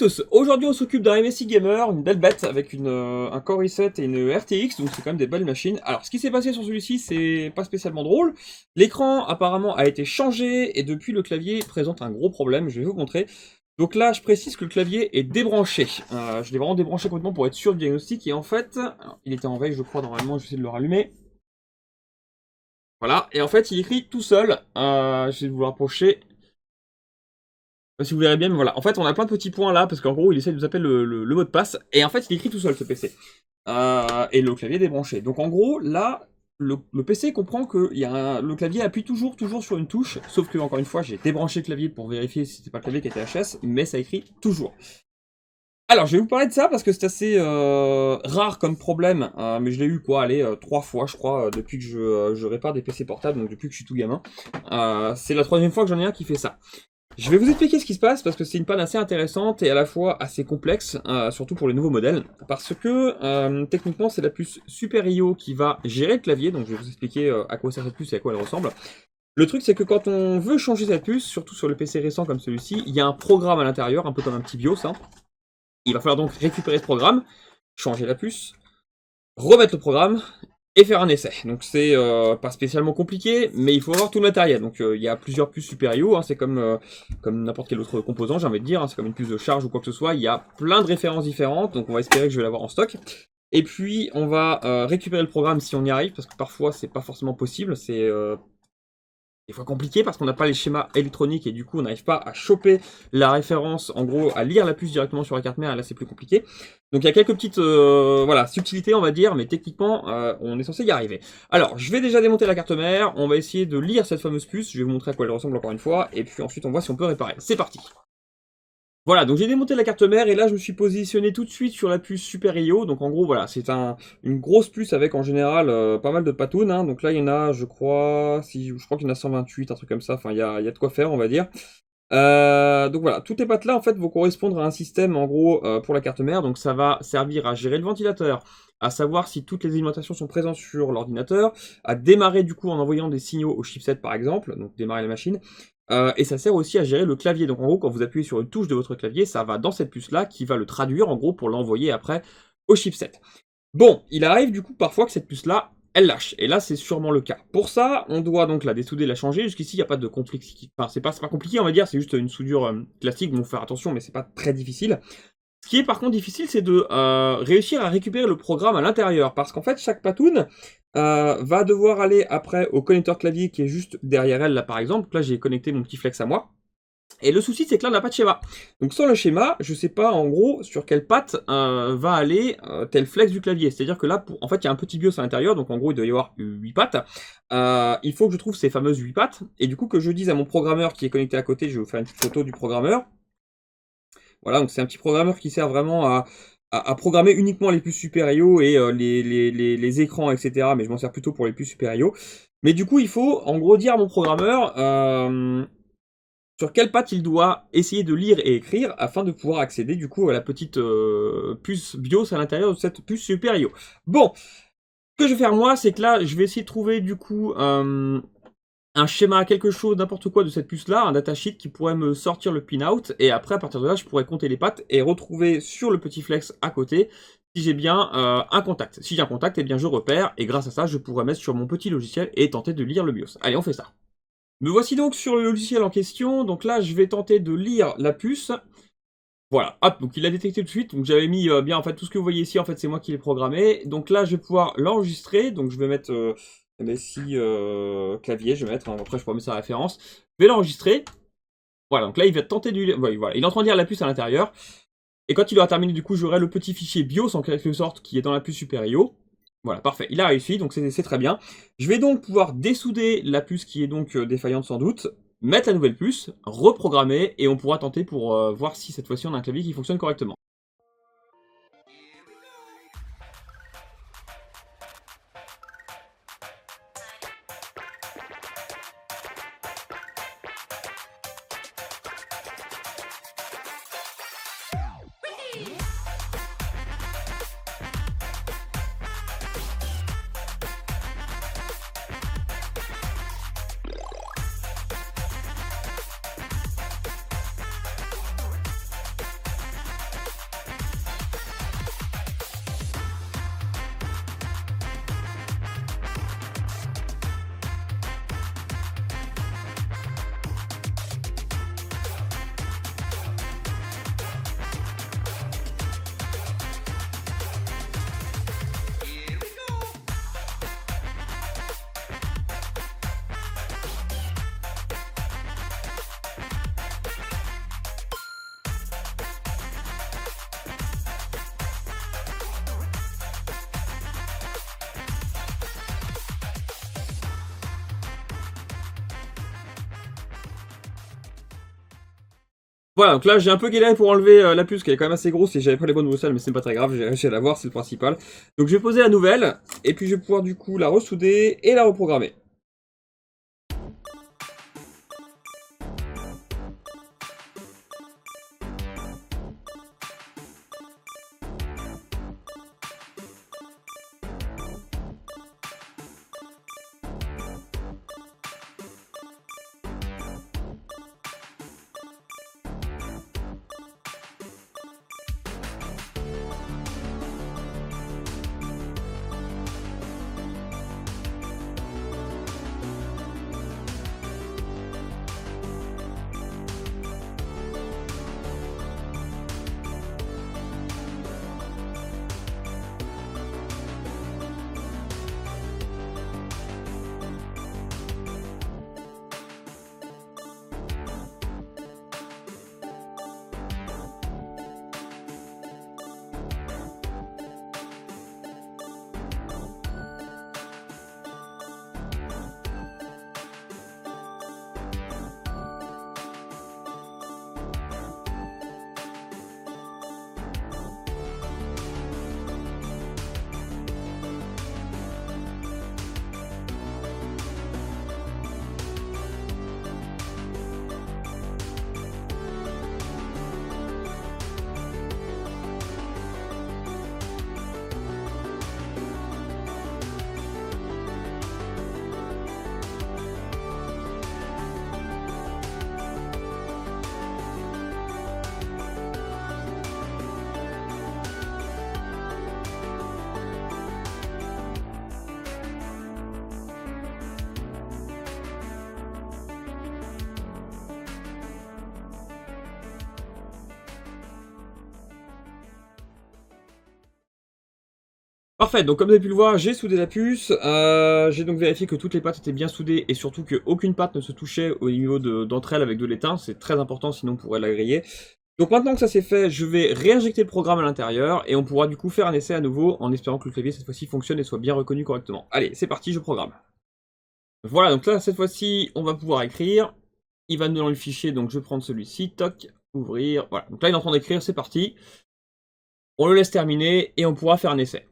tous, aujourd'hui on s'occupe d'un MSI Gamer, une belle bête avec un Core i7 et une RTX, donc c'est quand même des belles machines. Alors ce qui s'est passé sur celui-ci, c'est pas spécialement drôle. L'écran apparemment a été changé et depuis le clavier présente un gros problème, je vais vous montrer. Donc là je précise que le clavier est débranché, je l'ai vraiment débranché complètement pour être sûr du diagnostic et en fait, alors, il était en veille je crois normalement, je vais essayer de le rallumer. Voilà, et en fait il écrit tout seul, je vais vous le rapprocher. Si vous verrez bien, mais voilà. En fait, on a plein de petits points là, parce qu'en gros, il essaie de nous appeler le mot de passe, et en fait, il écrit tout seul, ce PC. Et le clavier est débranché. Donc en gros, là, le PC comprend que le clavier appuie toujours sur une touche, sauf que, encore une fois, j'ai débranché le clavier pour vérifier si c'était pas le clavier qui était HS, mais ça écrit toujours. Alors, je vais vous parler de ça, parce que c'est assez rare comme problème, mais je l'ai eu, quoi, allez, 3 fois, je crois, depuis que je répare des PC portables, donc depuis que je suis tout gamin. C'est la 3e fois que j'en ai un qui fait ça. Je vais vous expliquer ce qui se passe parce que c'est une panne assez intéressante et à la fois assez complexe, surtout pour les nouveaux modèles, parce que techniquement c'est la puce Super IO qui va gérer le clavier, donc je vais vous expliquer à quoi sert cette puce et à quoi elle ressemble. Le truc c'est que quand on veut changer cette puce, surtout sur le PC récent comme celui-ci, il y a un programme à l'intérieur, un peu comme un petit BIOS. Il va falloir donc récupérer ce programme, changer la puce, remettre le programme, et faire un essai. Donc c'est pas spécialement compliqué, mais il faut avoir tout le matériel. Donc il y a plusieurs puces Super IO, c'est comme n'importe quel autre composant, j'ai envie de dire, c'est comme une puce de charge ou quoi que ce soit, il y a plein de références différentes, donc on va espérer que je vais l'avoir en stock. Et puis on va récupérer le programme si on y arrive, parce que parfois c'est pas forcément possible, c'est des fois compliqué parce qu'on n'a pas les schémas électroniques et du coup on n'arrive pas à choper la référence, en gros à lire la puce directement sur la carte mère, et là c'est plus compliqué. Donc il y a quelques petites voilà, subtilités on va dire, mais techniquement on est censé y arriver. Alors je vais déjà démonter la carte mère, on va essayer de lire cette fameuse puce, je vais vous montrer à quoi elle ressemble encore une fois, et puis ensuite on voit si on peut réparer. C'est parti. Voilà, donc j'ai démonté la carte mère et là je me suis positionné tout de suite sur la puce Super IO. Donc en gros voilà, c'est une grosse puce avec en général pas mal de patounes. Donc là il y en a, je crois qu'il y en a 128, un truc comme ça. Enfin il y a de quoi faire on va dire. Donc voilà, toutes les pattes là en fait vont correspondre à un système en gros pour la carte mère. Donc ça va servir à gérer le ventilateur, à savoir si toutes les alimentations sont présentes sur l'ordinateur, à démarrer du coup en envoyant des signaux au chipset par exemple, donc démarrer la machine. Et ça sert aussi à gérer le clavier. Donc en gros, quand vous appuyez sur une touche de votre clavier, ça va dans cette puce-là qui va le traduire en gros pour l'envoyer après au chipset. Bon, il arrive du coup parfois que cette puce-là, elle lâche. Et là, c'est sûrement le cas. Pour ça, on doit donc la dessouder, la changer. Jusqu'ici, il n'y a pas de conflit. Enfin, c'est pas compliqué, on va dire. C'est juste une soudure classique. Bon, faut faire attention, mais c'est pas très difficile. Ce qui est par contre difficile, c'est de réussir à récupérer le programme à l'intérieur. Parce qu'en fait, chaque patoune va devoir aller après au connecteur clavier qui est juste derrière elle, là par exemple. Donc là, j'ai connecté mon petit flex à moi. Et le souci, c'est que là, on n'a pas de schéma. Donc sans le schéma, je sais pas en gros sur quelle patte va aller tel flex du clavier. C'est-à-dire que là, en fait, il y a un petit BIOS à l'intérieur, donc en gros, il doit y avoir 8 pattes. Il faut que je trouve ces fameuses 8 pattes, et du coup que je dise à mon programmeur qui est connecté à côté, je vais vous faire une petite photo du programmeur. Voilà, donc c'est un petit programmeur qui sert vraiment à programmer uniquement les puces Super IO et les écrans, etc. Mais je m'en sers plutôt pour les puces Super IO. Mais du coup, il faut en gros dire à mon programmeur sur quelle patte il doit essayer de lire et écrire afin de pouvoir accéder du coup à la petite puce BIOS à l'intérieur de cette puce Super IO. Bon, ce que je vais faire moi, c'est que là, je vais essayer de trouver du coup un schéma, quelque chose, n'importe quoi de cette puce-là, un datasheet qui pourrait me sortir le pinout, et après, à partir de là, je pourrais compter les pattes et retrouver sur le petit flex à côté si j'ai bien un contact. Si j'ai un contact, eh bien je repère, et grâce à ça, je pourrais mettre sur mon petit logiciel et tenter de lire le BIOS. Allez, on fait ça. Me voici donc sur le logiciel en question, donc là, je vais tenter de lire la puce. Voilà, hop, donc il l'a détecté tout de suite, donc j'avais mis bien, en fait, tout ce que vous voyez ici, en fait, c'est moi qui l'ai programmé. Donc là, je vais pouvoir l'enregistrer, donc je vais mettre... MSI clavier, je vais mettre, après je pourrais mettre sa référence. Je vais l'enregistrer. Voilà, donc là il va tenter de... voilà, il est en train de lire la puce à l'intérieur. Et quand il aura terminé, du coup, j'aurai le petit fichier BIOS en quelque sorte qui est dans la puce Super IO. Voilà, parfait, il a réussi, donc c'est très bien. Je vais donc pouvoir dessouder la puce qui est donc défaillante sans doute, mettre la nouvelle puce, reprogrammer, et on pourra tenter pour voir si cette fois-ci on a un clavier qui fonctionne correctement. Voilà, donc là j'ai un peu galéré pour enlever la puce qui est quand même assez grosse et j'avais pas les bonnes broussailles, mais c'est pas très grave, j'ai réussi à l'avoir, c'est le principal. Donc je vais poser la nouvelle, et puis je vais pouvoir du coup la ressouder et la reprogrammer. Parfait, donc comme vous avez pu le voir, j'ai soudé la puce, j'ai donc vérifié que toutes les pattes étaient bien soudées et surtout qu'aucune patte ne se touchait au niveau d'entre elles avec de l'étain, c'est très important sinon on pourrait la griller. Donc maintenant que ça c'est fait, je vais réinjecter le programme à l'intérieur et on pourra du coup faire un essai à nouveau en espérant que le clavier cette fois-ci fonctionne et soit bien reconnu correctement. Allez, c'est parti, je programme. Voilà, donc là cette fois-ci on va pouvoir écrire, il va nous dans le fichier, donc je vais prendre celui-ci, toc, ouvrir, voilà. Donc là il est en train d'écrire, c'est parti. On le laisse terminer et on pourra faire un essai.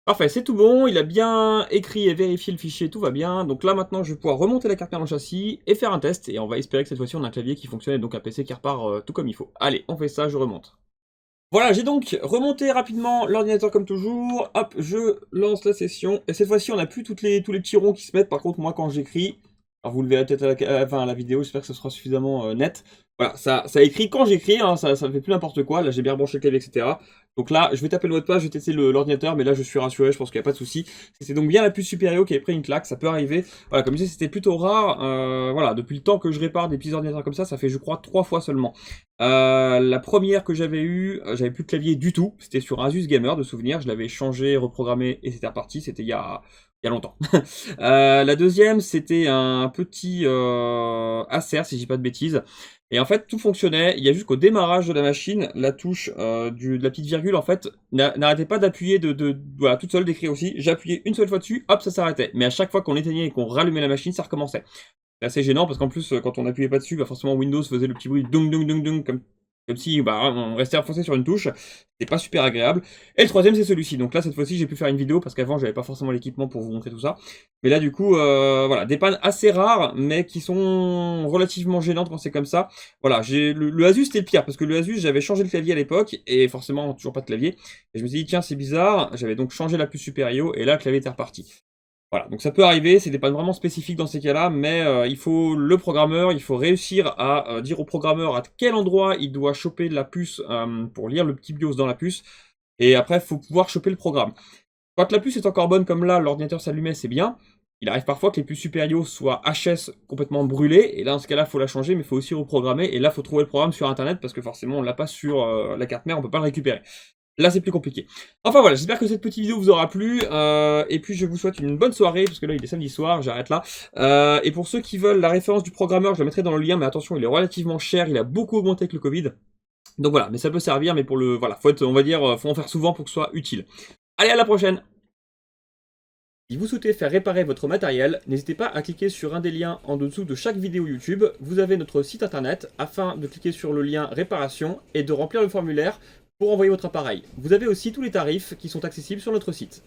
Parfait, c'est tout bon, il a bien écrit et vérifié le fichier, tout va bien. Donc là maintenant je vais pouvoir remonter la carte mère dans le châssis et faire un test. Et on va espérer que cette fois-ci on a un clavier qui fonctionne et donc un PC qui repart tout comme il faut. Allez, on fait ça, je remonte. Voilà, j'ai donc remonté rapidement l'ordinateur comme toujours. Hop, je lance la session. Et cette fois-ci on n'a plus tous les petits ronds qui se mettent. Par contre moi quand j'écris, alors vous le verrez peut-être à la vidéo, j'espère que ce sera suffisamment net. Voilà, ça écrit quand j'écris, hein, ça ne fait plus n'importe quoi. Là j'ai bien branché le clavier, etc. Donc là, je vais taper le mot de passe, je vais tester l'ordinateur, mais là je suis rassuré, je pense qu'il n'y a pas de souci. C'est donc bien la puce supérieure qui avait pris une claque, ça peut arriver. Voilà, comme je disais, c'était plutôt rare. Voilà, depuis le temps que je répare des petits ordinateurs comme ça fait je crois 3 fois seulement. La première que j'avais eue, j'avais plus de clavier du tout. C'était sur un Asus Gamer de souvenir, je l'avais changé, reprogrammé et c'était reparti, c'était il y a longtemps. La deuxième, c'était un petit Acer, si je dis pas de bêtises. Et en fait, tout fonctionnait. Il y a juste qu'au démarrage de la machine, la touche de la petite virgule, en fait, n'arrêtait pas d'appuyer, voilà, toute seule d'écrire aussi. J'appuyais une seule fois dessus, hop, ça s'arrêtait. Mais à chaque fois qu'on éteignait et qu'on rallumait la machine, ça recommençait. C'est assez gênant parce qu'en plus, quand on appuyait pas dessus, bah forcément Windows faisait le petit bruit dung dung dung dung comme si bah, on restait enfoncé sur une touche. C'était pas super agréable. Et le troisième, c'est celui-ci. Donc là, cette fois-ci, j'ai pu faire une vidéo parce qu'avant, j'avais pas forcément l'équipement pour vous montrer tout ça. Mais là, du coup, voilà, des pannes assez rares, mais qui sont relativement gênantes quand c'est comme ça. Voilà, le Asus, c'était le pire parce que le Asus, j'avais changé le clavier à l'époque et forcément, toujours pas de clavier. Et je me suis dit, tiens, c'est bizarre. J'avais donc changé la puce supérieure et là, le clavier était reparti. Voilà, donc ça peut arriver, c'est des pannes vraiment spécifiques dans ces cas-là, mais il faut le programmeur, il faut réussir à dire au programmeur à quel endroit il doit choper la puce pour lire le petit BIOS dans la puce, et après il faut pouvoir choper le programme. Quand la puce est encore bonne comme là, l'ordinateur s'allumait, c'est bien. Il arrive parfois que les puces supérieures soient HS complètement brûlées, et là dans ce cas-là, il faut la changer, mais il faut aussi reprogrammer, et là il faut trouver le programme sur internet, parce que forcément on l'a pas sur la carte mère, on peut pas le récupérer. Là, c'est plus compliqué. Enfin voilà, j'espère que cette petite vidéo vous aura plu. Et puis, je vous souhaite une bonne soirée, parce que là, il est samedi soir, j'arrête là. Et pour ceux qui veulent la référence du programmeur, je la mettrai dans le lien, mais attention, il est relativement cher, il a beaucoup augmenté avec le Covid. Donc voilà, mais ça peut servir, mais pour le... Voilà, faut être, on va dire, faut en faire souvent pour que ce soit utile. Allez, à la prochaine! Si vous souhaitez faire réparer votre matériel, n'hésitez pas à cliquer sur un des liens en dessous de chaque vidéo YouTube. Vous avez notre site internet afin de cliquer sur le lien réparation et de remplir le formulaire pour envoyer votre appareil. Vous avez aussi tous les tarifs qui sont accessibles sur notre site.